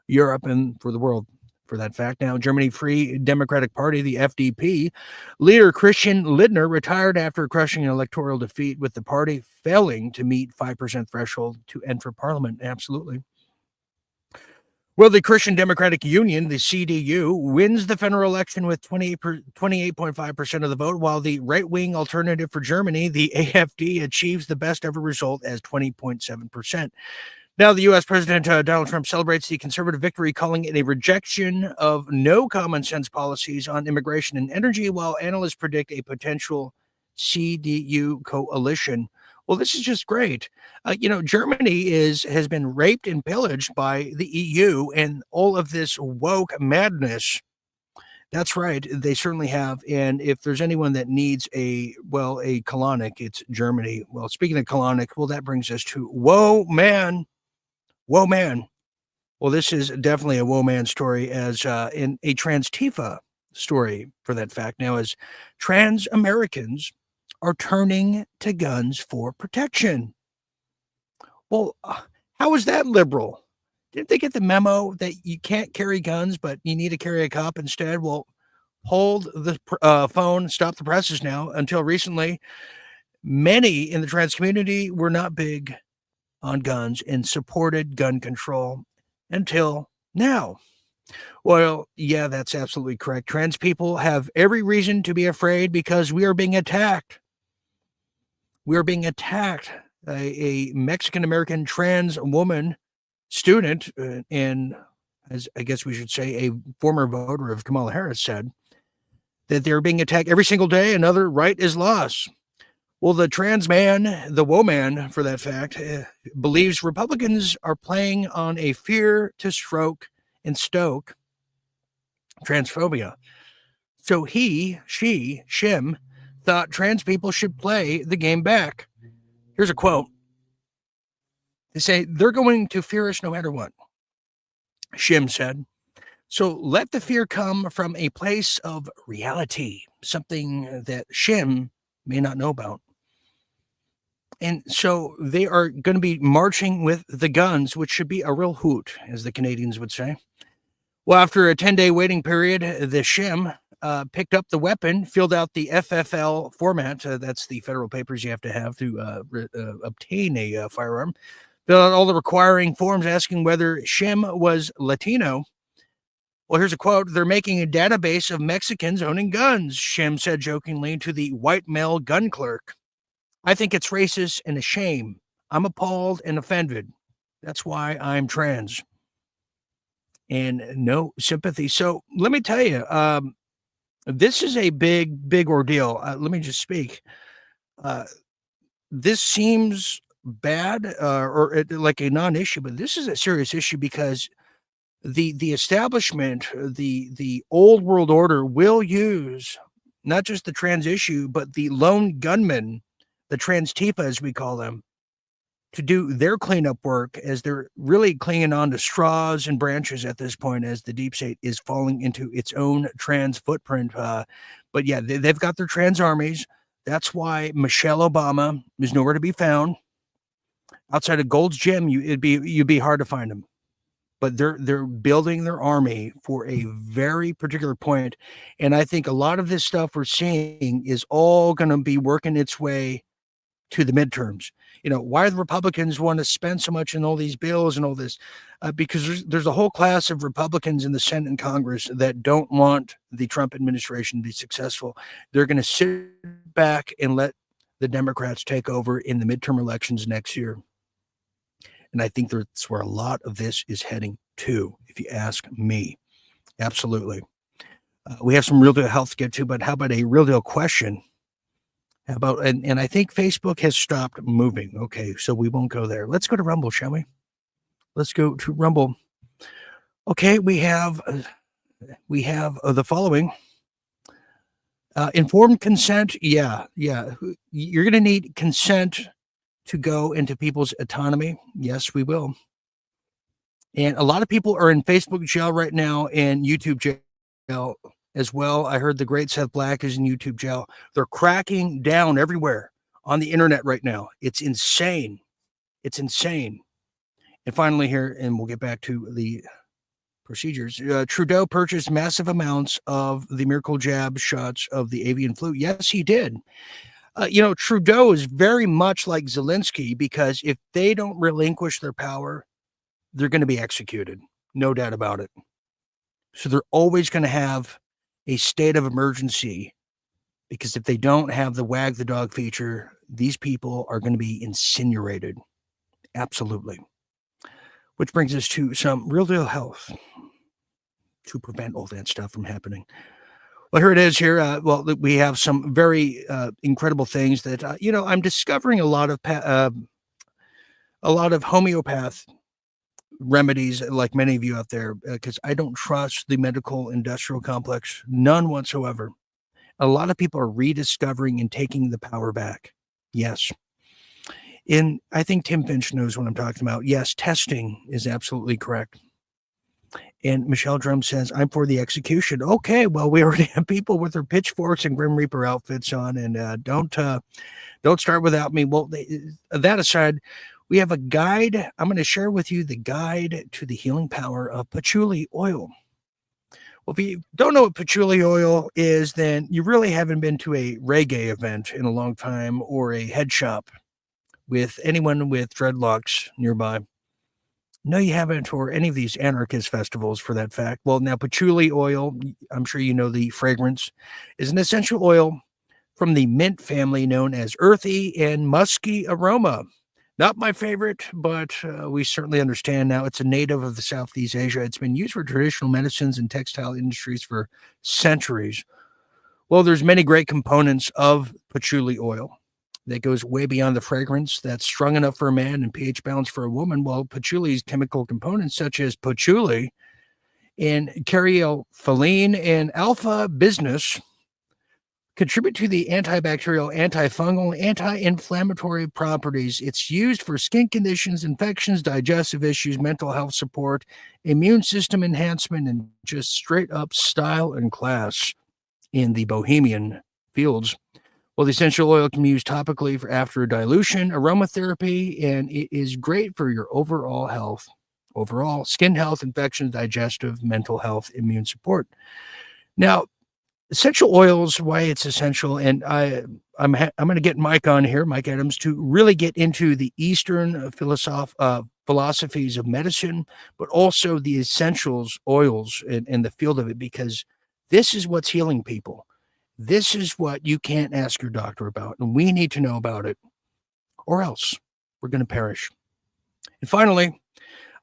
Europe and for the world. For that fact, now Germany Free Democratic Party, the FDP, leader Christian Lindner retired after crushing an electoral defeat, with the party failing to meet 5% threshold to enter parliament. Absolutely. Well, the Christian Democratic Union, the CDU, wins the federal election with 28.5% of the vote, while the right-wing Alternative for Germany, the AfD, achieves the best ever result as 20.7%. Now, the U.S. President Donald Trump celebrates the conservative victory, calling it a rejection of no common sense policies on immigration and energy, while analysts predict a potential CDU coalition. Well, this is just great. Germany has been raped and pillaged by the EU and all of this woke madness. That's right. They certainly have. And if there's anyone that needs a colonic, it's Germany. Well, speaking of colonic, well, that brings us to Whoa, man. Whoa, man. Well, this is definitely a whoa, man story, as in a trans Tifa story for that fact. Now, as trans Americans are turning to guns for protection. Well, how is that liberal? Didn't they get the memo that you can't carry guns, but you need to carry a cop instead? Well, hold the phone, stop the presses now. Until recently, many in the trans community were not big on guns and supported gun control until now. Well, yeah, that's absolutely correct. Trans people have every reason to be afraid because we are being attacked. We are being attacked. A Mexican-American trans woman student, and as I guess we should say, a former voter of Kamala Harris, said that they're being attacked every single day. Another right is lost. Well, the trans man, the woe man for that fact, believes Republicans are playing on a fear to stroke and stoke transphobia. So he, she, Shim, thought trans people should play the game back. Here's a quote. They say, they're going to fear us no matter what, Shim said. So let the fear come from a place of reality, something that Shim may not know about. And so they are going to be marching with the guns, which should be a real hoot, as the Canadians would say. Well, after a 10-day waiting period, the Shim picked up the weapon, filled out the FFL format. That's the federal papers you have to have to obtain a firearm. Filled out all the requiring forms asking whether Shim was Latino. Well, here's a quote. They're making a database of Mexicans owning guns, Shim said jokingly to the white male gun clerk. I think it's racist and a shame. I'm appalled and offended. That's why I'm trans. And no sympathy. So let me tell you, this is a big ordeal. Let me just speak. This seems bad or like a non-issue, but this is a serious issue because the establishment, the old world order will use not just the trans issue, but the lone gunmen, the trans Tifa, as we call them, to do their cleanup work as they're really clinging on to straws and branches at this point as the deep state is falling into its own trans footprint. But yeah, they've got their trans armies. That's why Michelle Obama is nowhere to be found. Outside of Gold's Gym, you'd be hard to find them. But they're building their army for a very particular point. And I think a lot of this stuff we're seeing is all going to be working its way to the midterms. Why the Republicans want to spend so much in all these bills and all this, because there's a whole class of Republicans in the Senate and Congress that don't want the Trump administration to be successful. They're going to sit back and let the Democrats take over in the midterm elections next year. And I think that's where a lot of this is heading to, if you ask me. Absolutely. We have some real deal health to get to, but how about a real deal question? How about, and I think Facebook has stopped moving. Okay, so we won't go there. Let's go to Rumble, shall we? Let's go to Rumble. Okay, we have the following. Informed consent. Yeah. You're going to need consent to go into people's autonomy. Yes, we will. And a lot of people are in Facebook jail right now and YouTube jail as well. I heard the great Seth Black is in YouTube jail. They're cracking down everywhere on the internet right now. It's insane. It's insane. And finally here, and we'll get back to the procedures. Trudeau purchased massive amounts of the miracle jab shots of the avian flu. Yes, he did. Trudeau is very much like Zelensky, because if they don't relinquish their power, they're going to be executed. No doubt about it. So they're always going to have a state of emergency, because if they don't have the wag the dog feature, these people are going to be incinerated. Absolutely. Which brings us to some real deal health to prevent all that stuff from happening. Well, here it is here. We have some very incredible things that, I'm discovering a lot of homeopath remedies, like many of you out there, because I don't trust the medical industrial complex, none whatsoever. A lot of people are rediscovering and taking the power back. Yes. And I think Tim Finch knows what I'm talking about. Yes, testing is absolutely correct. And Michelle Drum says, I'm for the execution. Okay, well, we already have people with their pitchforks and Grim Reaper outfits on, and don't start without me. Well, that aside, we have a guide. I'm going to share with you the guide to the healing power of patchouli oil. Well, if you don't know what patchouli oil is, then you really haven't been to a reggae event in a long time, or a head shop with anyone with dreadlocks nearby. No, you haven't, or any of these anarchist festivals for that fact. Well, now patchouli oil, I'm sure you know the fragrance, is an essential oil from the mint family known as earthy and musky aroma. Not my favorite, but we certainly understand now. It's a native of the Southeast Asia. It's been used for traditional medicines and textile industries for centuries. Well, there's many great components of patchouli oil that goes way beyond the fragrance that's strong enough for a man and pH balanced for a woman. While patchouli's chemical components, such as patchouli and caryophyllene and alpha bismuth, contribute to the antibacterial, antifungal, anti-inflammatory properties. It's used for skin conditions, infections, digestive issues, mental health support, immune system enhancement, and just straight up style and class in the bohemian fields. Well, the essential oil can be used topically for after dilution, aromatherapy, and it is great for your overall health, overall skin health, infections, digestive, mental health, immune support. Now, essential oils, why it's essential, and I'm going to get Mike on here, Mike Adams, to really get into the Eastern philosophies of medicine, but also the essentials oils in the field of it, because this is what's healing people. This is what you can't ask your doctor about, and we need to know about it, or else we're going to perish. And finally,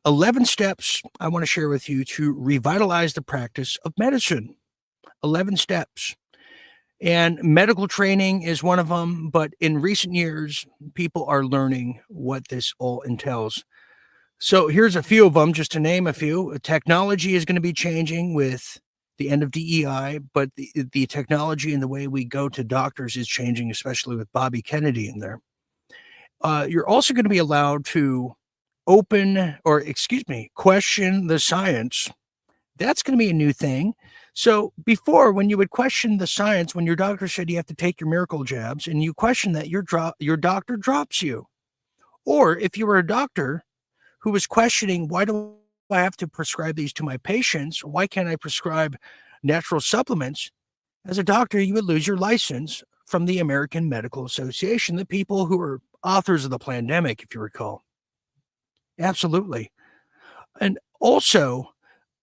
11 steps I want to share with you to revitalize the practice of medicine. 11 steps. And medical training is one of them, but in recent years, people are learning what this all entails. So here's a few of them, just to name a few. Technology is going to be changing with the end of DEI, but the technology and the way we go to doctors is changing, especially with Bobby Kennedy in there. You're also going to be allowed to question the science. That's going to be a new thing. So before, when you would question the science, when your doctor said you have to take your miracle jabs and you question that, your doctor drops you. Or if you were a doctor who was questioning, why do I have to prescribe these to my patients? Why can't I prescribe natural supplements? As a doctor, you would lose your license from the American Medical Association, the people who are authors of the pandemic, if you recall. Absolutely. And also,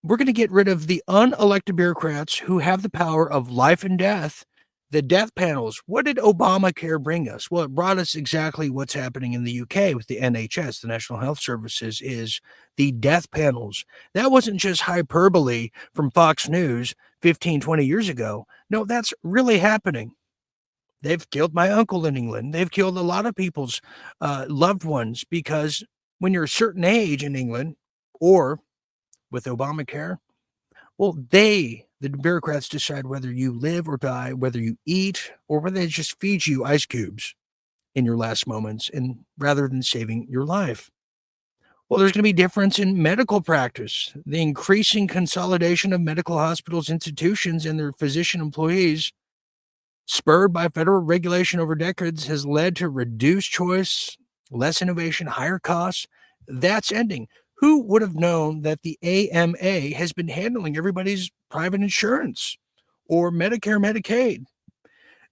we're going to get rid of the unelected bureaucrats who have the power of life and death, the death panels. What did Obamacare bring us? Well, it brought us exactly what's happening in the UK with the NHS, the National Health Services, is the death panels. That wasn't just hyperbole from Fox News 15, 20 years ago. No, that's really happening. They've killed my uncle in England. They've killed a lot of people's loved ones because when you're a certain age in England or with Obamacare, well, the bureaucrats decide whether you live or die, whether you eat, or whether they just feed you ice cubes in your last moments, and rather than saving your life. Well, there's going to be difference in medical practice. The increasing consolidation of medical hospitals, institutions, and their physician employees, spurred by federal regulation over decades, has led to reduced choice, less innovation, higher costs. That's ending. Who would have known that the AMA has been handling everybody's private insurance or Medicare, Medicaid?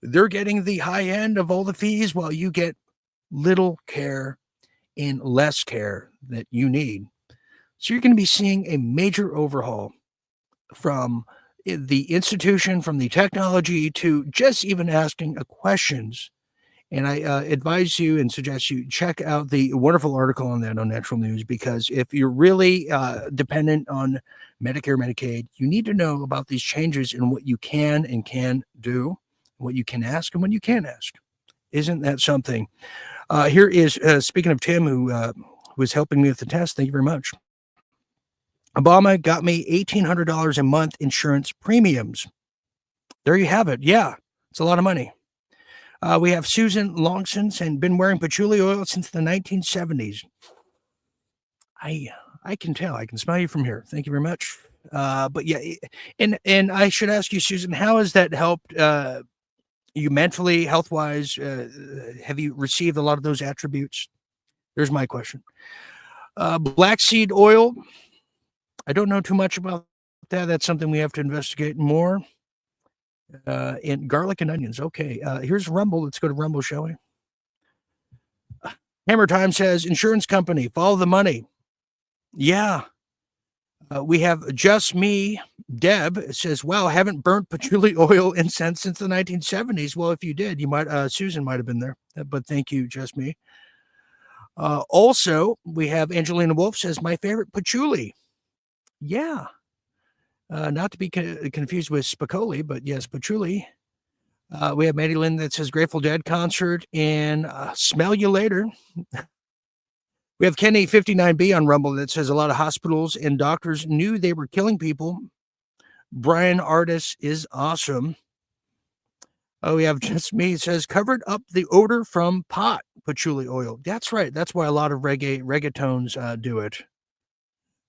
They're getting the high end of all the fees while you get little care and less care that you need. So you're going to be seeing a major overhaul from the institution, from the technology, to just even asking questions. And I advise you and suggest you check out the wonderful article on that on Natural News, because if you're really dependent on Medicare, Medicaid, you need to know about these changes and what you can and can't do, what you can ask and what you can't ask. Isn't that something? Here is, speaking of Tim, who was helping me with the test. Thank you very much. Obama got me $1,800 a month insurance premiums. There you have it. Yeah, it's a lot of money. We have Susan Longson saying, been wearing patchouli oil since the 1970s. I can tell. I can smell you from here. Thank you very much. But yeah, and I should ask you, Susan, how has that helped you mentally, health-wise? Have you received a lot of those attributes? There's my question. Black seed oil. I don't know too much about that. That's something we have to investigate more. And garlic and onions. Okay. Here's Rumble. Let's go to Rumble, shall we? Hammer Time says, insurance company, follow the money. Yeah. We have Just Me. Deb says, wow, haven't burnt patchouli oil incense since the 1970s. Well, if you did, you might, Susan might have been there, but thank you, Just Me. Also, we have Angelina Wolf says, my favorite patchouli. Yeah. Not to be confused with Spicoli, but yes, patchouli. We have Maddie Lynn that says Grateful Dead concert and smell you later. We have Kenny 59B on Rumble that says a lot of hospitals and doctors knew they were killing people. Brian Artis is awesome. Oh, we have Just Me says covered up the odor from pot patchouli oil. That's right. That's why a lot of reggaetons do it.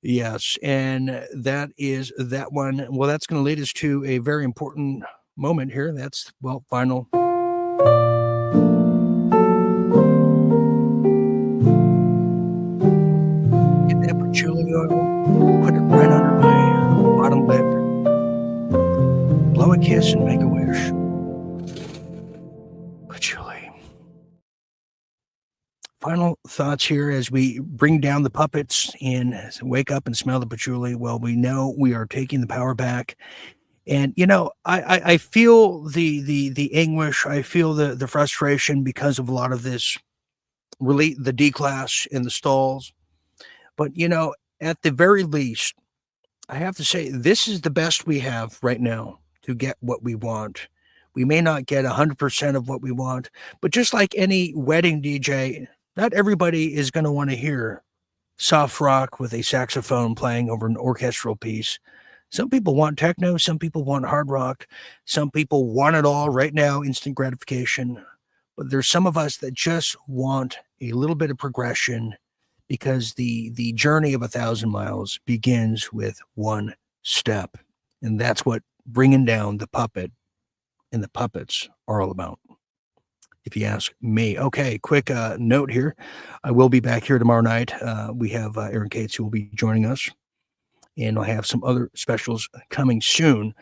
Yes, and that is that one. Well, that's going to lead us to a very important moment here. That's, well, final. Get that patchouli oil, put it right under my bottom lip, blow a kiss and make a wish. Patchouli. Final thoughts here as we bring down the puppets and wake up and smell the patchouli. Well, we know we are taking the power back. And, you know, I feel the anguish. I feel the frustration because of a lot of this, really the D-class in the stalls. But, you know, at the very least, I have to say this is the best we have right now to get what we want. We may not get 100% of what we want, but just like any wedding DJ, not everybody is going to want to hear soft rock with a saxophone playing over an orchestral piece. Some people want techno. Some people want hard rock. Some people want it all right now, instant gratification. But there's some of us that just want a little bit of progression, because the journey of 1,000 miles begins with one step. And that's what bringing down the puppet and the puppets are all about, if you ask me. Okay, quick note here. I will be back here tomorrow night. We have Aaron Cates who will be joining us, and I'll have some other specials coming soon.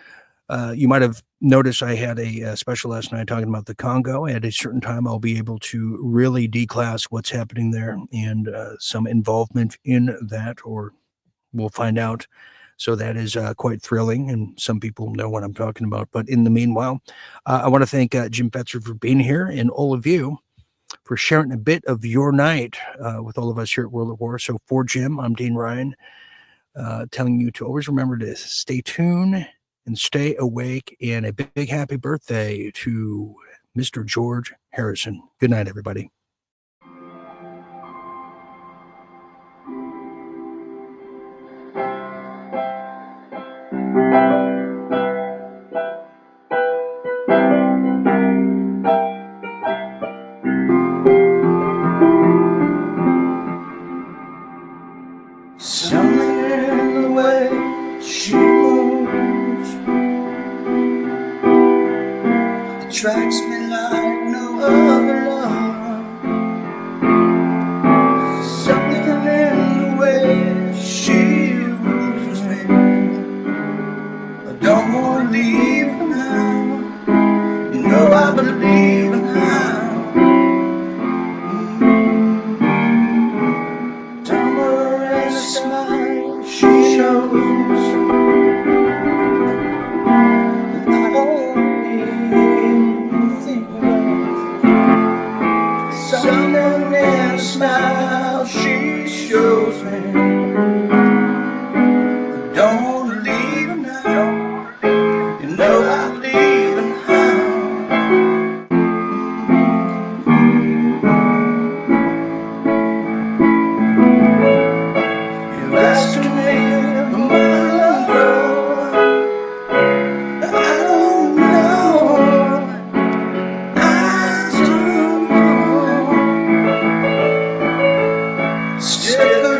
You might have noticed I had a special last night talking about the Congo. At a certain time, I'll be able to really declass what's happening there and some involvement in that, or we'll find out. So that is quite thrilling, and some people know what I'm talking about. But in the meanwhile, I want to thank Jim Fetzer for being here, and all of you for sharing a bit of your night with all of us here at World at War. So for Jim, I'm Dean Ryan, telling you to always remember to stay tuned and stay awake, and a big happy birthday to Mr. George Harrison. Good night, everybody. Something in the way she moves attracts me like no other love. Something in the way she moves me. I don't want to leave her now. You know I believe in her. Smile she shows, and I don't even think of something in the smile she shows me. I don't want to leave her now. You know I believe in her. Ask her name, my girl. I don't know. I don't know. Still